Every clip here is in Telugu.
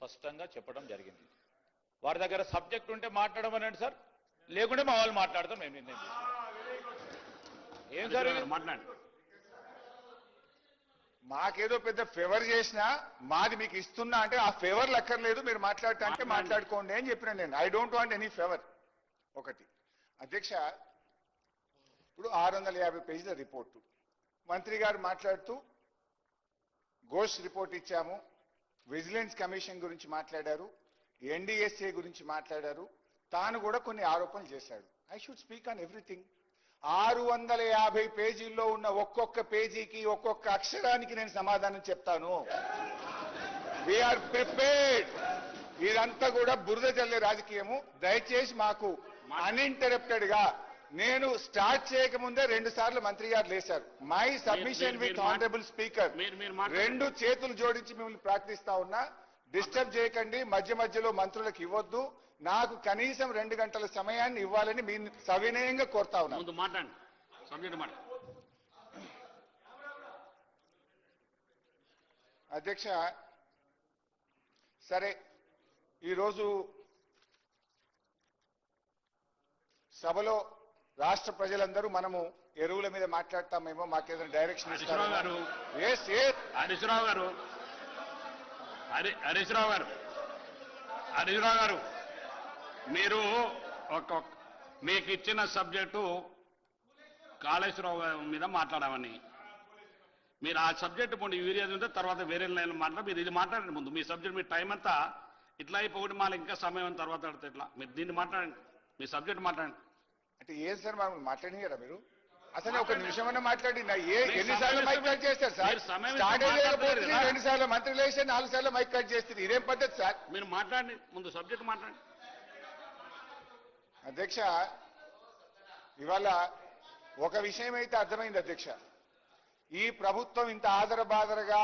స్పష్టంగా చెప్పడం జరిగింది. వారి దగ్గర సబ్జెక్ట్ ఉంటే మాట్లాడమనండి సార్, లేకుంటే మా వాళ్ళు మాట్లాడతాం, మేము నిర్ణయం తీసుకుంటాం. ఏం సార్ మాట్లాడండి. మాకేదో పెద్ద ఫేవర్ చేసినా మాది మీకు ఇస్తున్నా అంటే ఆ ఫేవర్లు అక్కర్లేదు, మీరు మాట్లాడటానికి మాట్లాడుకోండి అని చెప్పిన నేను. I don't want any favour. ఒకటి అధ్యక్ష, ఇప్పుడు 650 పేజీల రిపోర్టు మంత్రి గారు మాట్లాడుతూ ఘోష్ రిపోర్ట్ ఇచ్చాము, విజిలెన్స్ కమిషన్ గురించి మాట్లాడారు, ఎన్డీఎస్ఏ గురించి మాట్లాడారు, తాను కూడా కొన్ని ఆరోపణలు చేశాడు. I should speak on everything. 650 పేజీల్లో ఉన్న ఒక్కొక్క పేజీకి ఒక్కొక్క అక్షరానికి నేను సమాధానం చెప్తాను. We're prepared. ఇదంతా కూడా బురద జల్లే రాజకీయము. దయచేసి మాకు అన్ఇంటరప్టెడ్ గా నేను స్టార్ట్ చేయకముందే 2 సార్లు మంత్రి గారు లేశారు. My submission with honourable speaker, 2 చేతులు జోడించి మిమ్మల్ని ప్రార్థిస్తా ఉన్నా, డిస్టర్బ్ చేయకండి, మధ్య మధ్యలో మంత్రులకు ఇవ్వద్దు, నాకు కనీసం 2 గంటల సమయాన్ని ఇవ్వాలని మీ సవినయంగా కోరుతా ఉన్నా. అధ్యక్ష, సరే ఈరోజు సభలో రాష్ట్ర ప్రజలందరూ మనము ఎరువుల మీద మాట్లాడతామేమో, మాకేదైనా డైరెక్షన్ ఇస్తారు. హరీష్ రావు గారు మీరు మీకు ఇచ్చిన సబ్జెక్టు కాళేశ్వరరావు మీద మాట్లాడామని, మీరు ఆ సబ్జెక్టు పోండి, యూరియా ఉంటే తర్వాత వేరే లైన్ మాట్లాడి మీరు ఇది మాట్లాడండి. ముందు మీ సబ్జెక్ట్, మీ టైం అంతా ఇట్లా అయిపోయి మళ్ళీ ఇంకా సమయం తర్వాత అడితే ఇట్లా మీరు దీన్ని మాట్లాడండి, మీ సబ్జెక్ట్ మాట్లాడండి. అంటే ఏం సార్ మనం మాట్లాడింది కదా, మీరు అసలు ఒక నిమిషమన్నా మాట్లాడి ఎన్నిసార్లు మైక్ కట్ చేస్తారు సార్? స్టార్ట్ 2 సార్లు మంత్రి లేచి 4 సార్లు మైక్ కట్ చేస్తారు. ఇదేం పద్ధతి సార్? మీరు మాట్లాడండి, ముందు సబ్జెక్ట్ మాట్లాడండి. అధ్యక్ష, ఇవాళ ఒక విషయం అయితే అర్థమైంది అధ్యక్ష, ఈ ప్రభుత్వం ఇంత ఆదరబాదరగా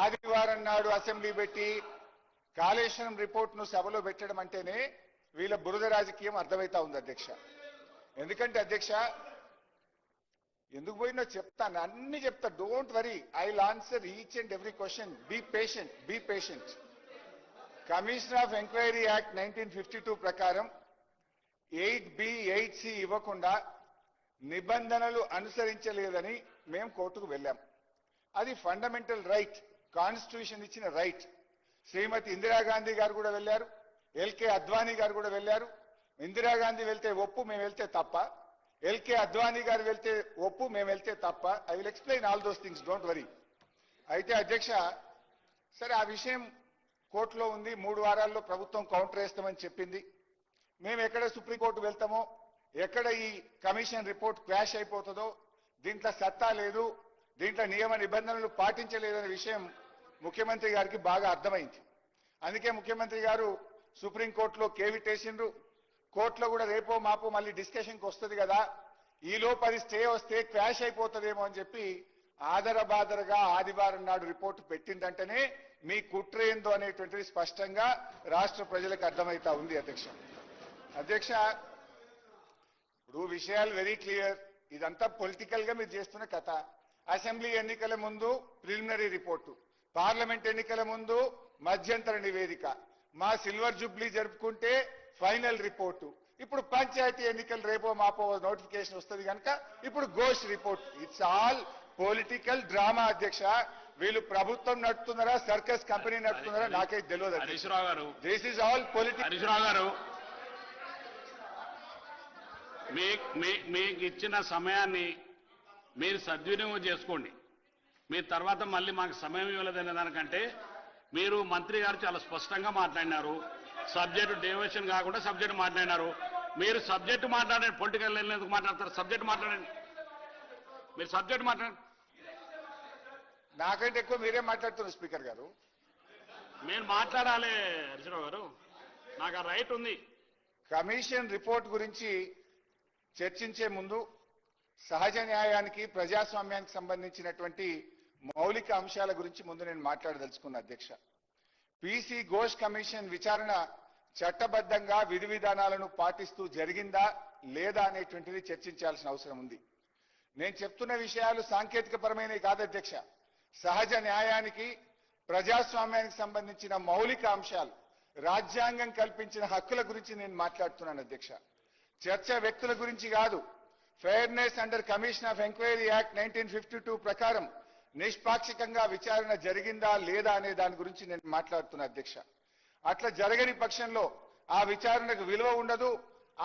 ఆదివారం నాడు అసెంబ్లీ పెట్టి కాళేశ్వరం రిపోర్ట్ను సభలో పెట్టడం అంటేనే వీళ్ళ బురద రాజకీయం అర్థమవుతా ఉంది అధ్యక్ష. ఎందుకంటే అధ్యక్ష, ఎందుకు పోయినా చెప్తాను, అన్ని చెప్తా, don't worry, I will answer each and every question. Be patient. Commission of enquiry act 1952 ప్రకారం 8B 8C ఇవ్వకుండా నిబంధనలు అనుసరించలేదని మేము కోర్టుకు వెళ్ళాం. అది ఫండమెంటల్ రైట్, కాన్స్టిట్యూషన్ ఇచ్చిన రైట్. శ్రీమతి ఇందిరాగాంధీ గారు కూడా వెళ్ళారు, ఎల్కే అద్వానీ గారు కూడా వెళ్ళారు. ఇందిరాగాంధీ వెళ్తే ఒప్పు, మేము వెళ్తే తప్ప. ఎల్కే అద్వానీ గారు వెళ్తే ఒప్పు, మేము వెళ్తే తప్ప. I will explain all those things, don't worry. అయితే అధ్యక్ష, సరే ఆ విషయం కోర్టులో ఉంది, 3 వారాల్లో ప్రభుత్వం కౌంటర్ వేస్తామని చెప్పింది. మేము ఎక్కడ సుప్రీంకోర్టు వెళ్తామో, ఎక్కడ ఈ కమిషన్ రిపోర్ట్ క్వాష్ అయిపోతుందో, దీంట్లో సత్తా లేదు, దీంట్లో నియమ నిబంధనలు పాటించలేదనే విషయం ముఖ్యమంత్రి గారికి బాగా అర్థమైంది. అందుకే ముఖ్యమంత్రి గారు సుప్రీంకోర్టులో కేవిటేసిండ్రు. కోర్టులో కూడా రేపో మాపో మళ్ళీ డిస్కషన్కి వస్తుంది కదా, ఈలోపు అది స్టే వస్తే క్వాష్ అయిపోతుందేమో అని చెప్పి ఆదరబాదరగా ఆదివారం నాడు రిపోర్టు పెట్టిందంటేనే మీ కుట్ర ఏందో అనేటువంటిది స్పష్టంగా రాష్ట్ర ప్రజలకు అర్థమవుతా ఉంది అధ్యక్ష. ఇప్పుడు విషయాలు వెరీ క్లియర్. ఇదంతా పొలిటికల్ గా మీరు చేస్తున్న కథ. అసెంబ్లీ ఎన్నికల ముందు ప్రిలిమినరీ రిపోర్టు, పార్లమెంట్ ఎన్నికల ముందు మధ్యంతర నివేదిక, మా సిల్వర్ జూబ్లీ జరుపుకుంటే ఫైనల్ రిపోర్టు, ఇప్పుడు పంచాయతీ ఎన్నికలు రేపో మాపో నోటిఫికేషన్ వస్తుంది కనుక ఇప్పుడు Ghosh report. It's all political drama అధ్యక్ష. వీళ్ళు ప్రభుత్వం నడుపుతున్నారా, సర్కస్ కంపెనీ నడుపుతున్నారా నాకైతే తెలియదు. This is all political. Harish Rao garu, మీకు ఇచ్చిన సమయాన్ని మీరు సద్వినియోగం చేసుకోండి. మీరు తర్వాత మళ్ళీ మాకు సమయం ఇవ్వలేదనే దానికంటే మీరు మంత్రి గారు చాలా స్పష్టంగా మాట్లాడినారు. సబ్జెక్టు డైవర్షన్ కాకుండా సబ్జెక్టు మాట్లాడినారు. మీరు సబ్జెక్టు మాట్లాడండి, పొలిటికల్ లైన్ ఎందుకు మాట్లాడతారు? సబ్జెక్టు మాట్లాడండి, మీరు సబ్జెక్టు మాట్లాడండి. నాకంటే ఎక్కువ మీరే మాట్లాడుతున్నారు స్పీకర్ గారు. మీరు మాట్లాడాలి హరీశ్రావు గారు, నాకు ఆ రైట్ ఉంది. కమిషన్ రిపోర్ట్ గురించి చర్చించే ముందు సహజ న్యాయానికి, ప్రజాస్వామ్యానికి సంబంధించినటువంటి మౌలిక అంశాల గురించి ముందు నేను మాట్లాడదలుచుకున్నా అధ్యక్ష. పీసీ ఘోష్ కమిషన్ విచారణ చట్టబద్ధంగా విధి విధానాలను పాటిస్తూ జరిగిందా లేదా అనేటువంటిది చర్చించాల్సిన అవసరం ఉంది. నేను చెప్తున్న విషయాలు సాంకేతిక పరమైనవి కాదు అధ్యక్ష. సహజ న్యాయానికి, ప్రజాస్వామ్యానికి సంబంధించిన మౌలిక అంశాలు, రాజ్యాంగం కల్పించిన హక్కుల గురించి నేను మాట్లాడుతున్నాను అధ్యక్ష. చర్చ వ్యక్తుల గురించి కాదు. Fairness under commission of enquiry act 1952 ప్రకారం నిష్పాక్షికంగా విచారణ జరిగిందా లేదా అనే దాని గురించి నేను మాట్లాడుతున్నా అధ్యక్ష. అట్లా జరగని పక్షంలో ఆ విచారణకు విలువ ఉండదు.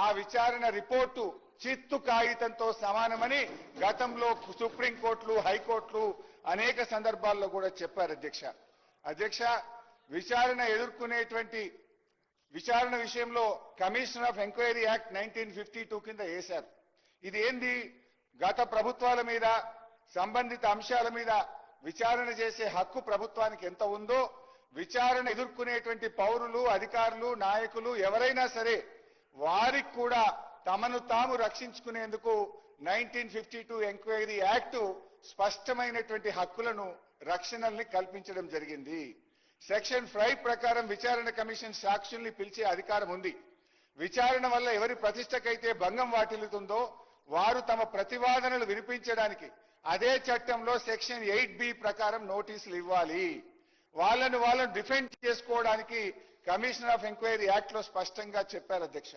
ఆ విచారణ రిపోర్టు చిత్తు కాగితంతో సమానమని గతంలో సుప్రీంకోర్టులు, హైకోర్టులు అనేక సందర్భాల్లో కూడా చెప్పారు అధ్యక్ష. అధ్యక్ష, విచారణ ఎదుర్కొనేటువంటి విచారణ విషయంలో కమిషన్ ఆఫ్ ఎంక్వైరీ యాక్ట్ 1952 కింద వేశారు. ఇది ఏంది? గత ప్రభుత్వాల మీద, సంబంధిత అంశాల మీద విచారణ చేసే హక్కు ప్రభుత్వానికి ఎంత ఉందో, విచారణ ఎదుర్కొనేటువంటి పౌరులు, అధికారులు, నాయకులు ఎవరైనా సరే వారికి కూడా తమను తాము రక్షించుకునేందుకు 1952 ఎంక్వైరీ యాక్ట్ స్పష్టమైనటువంటి హక్కులను, రక్షణల్ని కల్పించడం జరిగింది. సెక్షన్ 5 ప్రకారం విచారణ కమిషన్ సాక్షుల్ని పిలిచే అధికారం ఉంది. విచారణ వల్ల ఎవరి ప్రతిష్టకైతే భంగం వాటిల్లుతుందో వారు తమ ప్రతివాదనలు వినిపించడానికి అదే చట్టంలో సెక్షన్ 8B ప్రకారం నోటీసులు ఇవ్వాలి. వాళ్ళను డిఫెండ్ చేసుకోవడానికి కమిషన్ ఆఫ్ ఎంక్వైరీ యాక్ట్ లో స్పష్టంగా చెప్పారు అధ్యక్ష.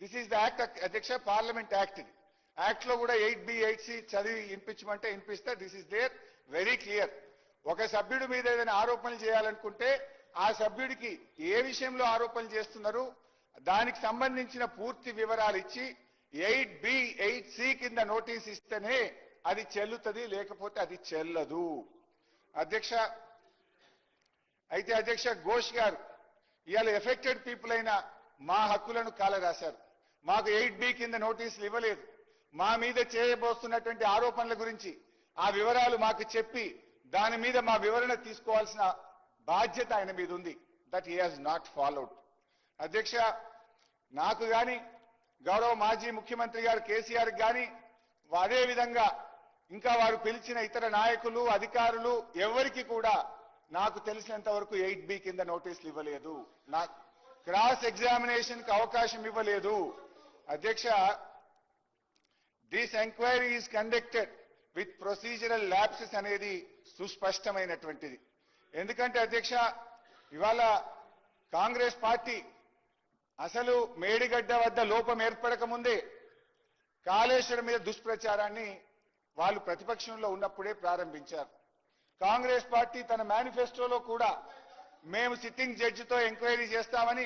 దిస్ ఈస్ ద యాక్ట్ అధ్యక్ష, పార్లమెంట్ యాక్ట్. ఇది యాక్ట్ లో కూడా 8B 8C చదివి వినిపించమంటే వినిపిస్తే this is there very clear. ఒక సభ్యుడి మీద ఏదైనా ఆరోపణలు చేయాలనుకుంటే ఆ సభ్యుడికి ఏ విషయంలో ఆరోపణలు చేస్తున్నారు దానికి సంబంధించిన పూర్తి వివరాలు ఇచ్చి 8B 8C కింద నోటీస్ ఇస్తేనే అది చెల్లుతుంది, లేకపోతే అది చెల్లదు అధ్యక్ష. అయితే అధ్యక్ష, ఘోష్ గారు ఇవాళ ఎఫెక్టెడ్ పీపుల్ అయిన మా హక్కులను కాలరాశారు. మాకు 8B కింద నోటీసులు ఇవ్వలేదు. మా మీద చేయబోతున్నటువంటి ఆరోపణల గురించి ఆ వివరాలు మాకు చెప్పి దాని మీద మా వివరణ తీసుకోవాల్సిన బాధ్యత ఆయన మీద ఉంది. That he has not followed అధ్యక్ష. నాకు గాని, గౌరవ మాజీ ముఖ్యమంత్రి గారు కేసీఆర్ గాని, అదే విధంగా ఇంకా వారు పిలిచిన ఇతర నాయకులు, అధికారులు ఎవరికి కూడా నాకు తెలిసినంత వరకు 8B కింద నోటీసులు ఇవ్వలేదు. నాకు క్రాస్ ఎగ్జామినేషన్ కి అవకాశం ఇవ్వలేదు అధ్యక్ష. This enquiry is conducted with procedural lapses అనేది సుస్పష్టమైనటువంటిది. ఎందుకంటే అధ్యక్ష, ఇవాళ కాంగ్రెస్ పార్టీ అసలు మేడిగడ్డ వద్ద లోపం ఏర్పడక ముందే కాళేశ్వరం మీద దుష్ప్రచారాన్ని వాళ్ళు ప్రతిపక్షంలో ఉన్నప్పుడే ప్రారంభించారు. కాంగ్రెస్ పార్టీ తన మేనిఫెస్టోలో కూడా మేము సిట్టింగ్ జడ్జితో ఎంక్వైరీ చేస్తామని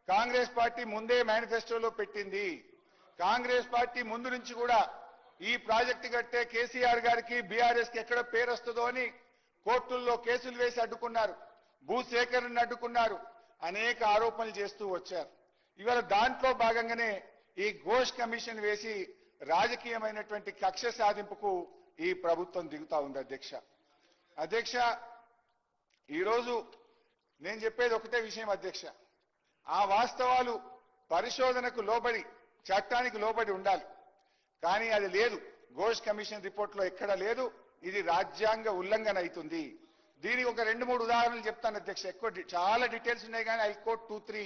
కాంగ్రెస్ పార్టీ ముందే మేనిఫెస్టోలో పెట్టింది. కాంగ్రెస్ పార్టీ ముందు నుంచి కూడా ఈ ప్రాజెక్టు కట్టే కేసీఆర్ గారికి, బీఆర్ఎస్ కి ఎక్కడ పేరు వస్తుందో అని కోర్టుల్లో కేసులు వేసి అడ్డుకున్నారు, భూసేకరణను అడ్డుకున్నారు, అనేక ఆరోపణలు చేస్తూ వచ్చారు. ఇవాళ దాంట్లో భాగంగానే ఈ ఘోష్ కమిషన్ వేసి రాజకీయమైనటువంటి కక్ష సాధింపుకు ఈ ప్రభుత్వం దిగుతా ఉంది అధ్యక్ష. అధ్యక్ష, ఈరోజు నేను చెప్పేది ఒకటే విషయం అధ్యక్ష. ఆ వాస్తవాలు పరిశోధనకు లోబడి, చట్టానికి లోబడి ఉండాలి. కానీ అది లేదు. ఘోష్ కమిషన్ రిపోర్ట్లో ఎక్కడ లేదు. ఇది రాజ్యాంగ ఉల్లంఘన అవుతుంది. దీనికి ఒక 2-3 ఉదాహరణలు చెప్తాను అధ్యక్ష. చాలా డీటెయిల్స్ ఉన్నాయి కానీ ఐ కోట్ 2-3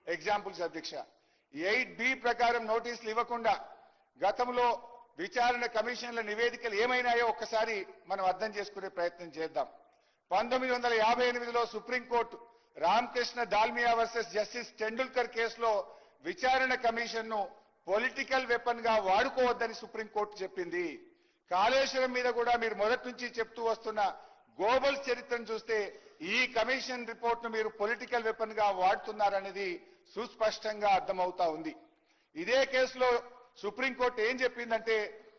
ఎగ్జాంపుల్స్ అధ్యక్ష. 8B ప్రకారం నోటీసులు ఇవ్వకుండా గతంలో విచారణ కమిషన్ల నివేదికలు ఏమైనాయో ఒక్కసారి మనం అర్థం చేసుకునే ప్రయత్నం చేద్దాం. 1958లో supreme court Ramakrishna Dalmia versus justice Tendulkar కేసులో విచారణ కమిషన్ ను పొలిటికల్ వెపన్ గా వాడుకోవద్దని సుప్రీంకోర్టు చెప్పింది. కాళేశ్వరం మీద కూడా మీరు మొదటి నుంచి చెప్తూ వస్తున్న గ్లోబల్ చరిత్రను చూస్తే ఈ కమిషన్ రిపోర్ట్ ను మీరు పొలిటికల్ వెపన్ గా వాడుతున్నారనేది సుస్పష్టంగా అర్థమవుతా ఉంది. ఇదే కేసులో సుప్రీంకోర్టు ఏం చెప్పిందంటే,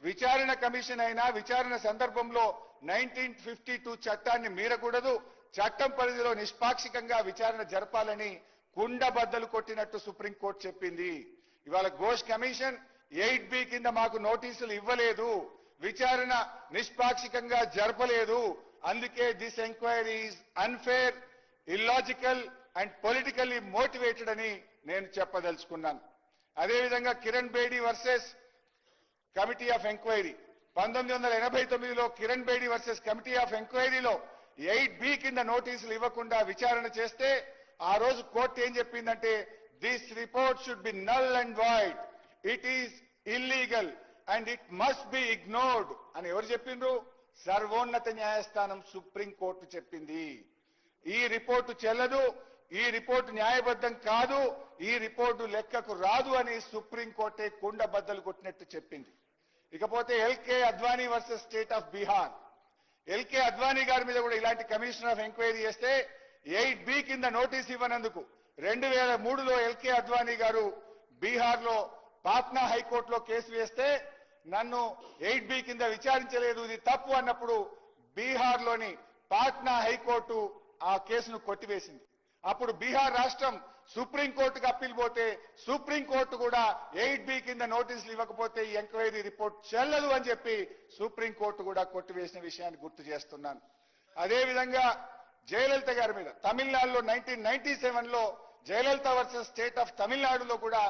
విచారణ కమిషన్ అయినా విచారణ సందర్భంలో 1952 చట్టాన్ని మీరకూడదు, చట్టం పరిధిలో నిష్పాక్షికంగా విచారణ జరపాలని కుండబద్దలు కొట్టినట్టు సుప్రీంకోర్టు చెప్పింది. ఇవాళ ఘోష్ కమిషన్ 8B కింద మాకు నోటీసులు ఇవ్వలేదు, విచారణ నిష్పాక్షికంగా జరపలేదు, అందుకే this enquiry is unfair, illogical and politically motivated అని నేను చెప్పదలుచుకున్నాను. అదేవిధంగా Kiran Bedi versus committee of enquiry 1989లో Kiran Bedi versus committee of ఎంక్వైరీలో 8B కింద నోటీసులు ఇవ్వకుండా విచారణ చేస్తే ఆ రోజు కోర్టు ఏం చెప్పిందంటే, this report should be null and void, it is illegal and it must be ignored అని ఎవరు చెప్పిండ్రు? సర్వోన్నత న్యాయస్థానం సుప్రీంకోర్టు చెప్పింది. ఈ రిపోర్టు చెల్లదు, ఈ రిపోర్టు న్యాయబద్ధం కాదు, ఈ రిపోర్టు లెక్కకు రాదు అని సుప్రీంకోర్టే కుండ బద్దలు కొట్టినట్టు చెప్పింది. ఇకపోతే LK Advani versus state of Bihar. LK Advani గారి మీద కూడా ఇలాంటి కమిషనర్ ఆఫ్ ఎంక్వైరీ చేస్తే 8B కింద నోటీస్ ఇవ్వనందుకు 2003లో ఎల్కే అద్వానీ గారు బీహార్లో పాట్నా హైకోర్టులో కేసు వేస్తే నన్ను 8B కింద విచారించలేదు, ఇది తప్పు అన్నప్పుడు బీహార్లోని పాట్నా హైకోర్టు ఆ కేసును కొట్టివేసింది. అప్పుడు బీహార్ రాష్ట్రం సుప్రీంకోర్టుకు అప్పీల్ పోతే సుప్రీంకోర్టు కూడా 8B కింద నోటీసులు ఇవ్వకపోతే ఈ ఎంక్వైరీ రిపోర్ట్ చెల్లదు అని చెప్పి సుప్రీంకోర్టు కూడా కొట్టివేసిన విషయాన్ని గుర్తు చేస్తున్నాను. అదేవిధంగా జయలలిత గారి మీద తమిళనాడులో 1997లో జయలలిత వర్సెస్ స్టేట్ ఆఫ్ తమిళనాడులో కూడా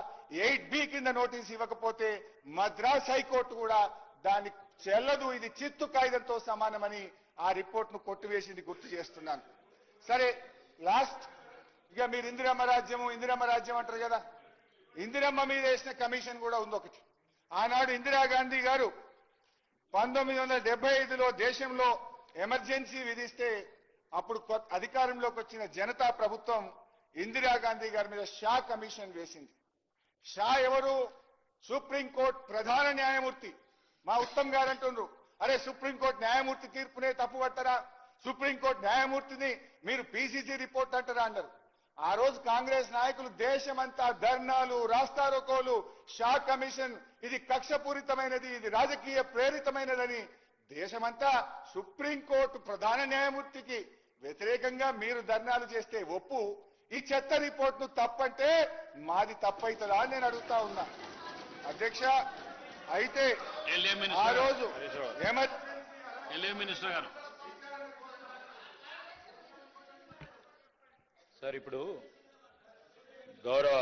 8B కింద నోటీస్ ఇవ్వకపోతే మద్రాస్ హైకోర్టు కూడా దాన్ని చెల్లదు, ఇది చిత్తు కాగితంతో సమానమని ఆ రిపోర్ట్ను కొట్టివేసింది గుర్తు చేస్తున్నాను. సరే, లాస్ట్ ఇక మీరు ఇందిరమ్మ రాజ్యం అంటారు కదా, ఇందిరమ్మ మీద వేసిన కమిషన్ కూడా ఉంది ఒకటి. ఆనాడు ఇందిరాగాంధీ గారు 1975లో దేశంలో ఎమర్జెన్సీ విధిస్తే అప్పుడు అధికారంలోకి వచ్చిన జనతా ప్రభుత్వం ఇందిరాగాంధీ గారి మీద షా కమిషన్ వేసింది. షా ఎవరు? సుప్రీంకోర్టు ప్రధాన న్యాయమూర్తి. మా ఉత్తమ్ గారు అంటున్నారు, అరే సుప్రీంకోర్టు న్యాయమూర్తి తీర్పునే తప్పు పట్టరా, సుప్రీంకోర్టు న్యాయమూర్తిని మీరు PCC రిపోర్ట్ అంటారా అన్నారు. ఆ రోజు కాంగ్రెస్ నాయకులు దేశమంతా ధర్నాలు, రాస్తారోకోలు, షా కమిషన్ ఇది కక్షపూరితమైనది, ఇది రాజకీయ ప్రేరితమైనదని దేశమంతా సుప్రీంకోర్టు ప్రధాన న్యాయమూర్తికి వ్యతిరేకంగా మీరు ధర్నాలు చేస్తే ఒప్పు, ఈ చెత్త రిపోర్ట్ను తప్పంటే మాది తప్పైతుందా అని నేను అడుగుతా ఉన్నా. అధ్యక్ష, అయితే ఆ రోజు మినిస్టర్ గారు సార్ ఇప్పుడు గౌరవ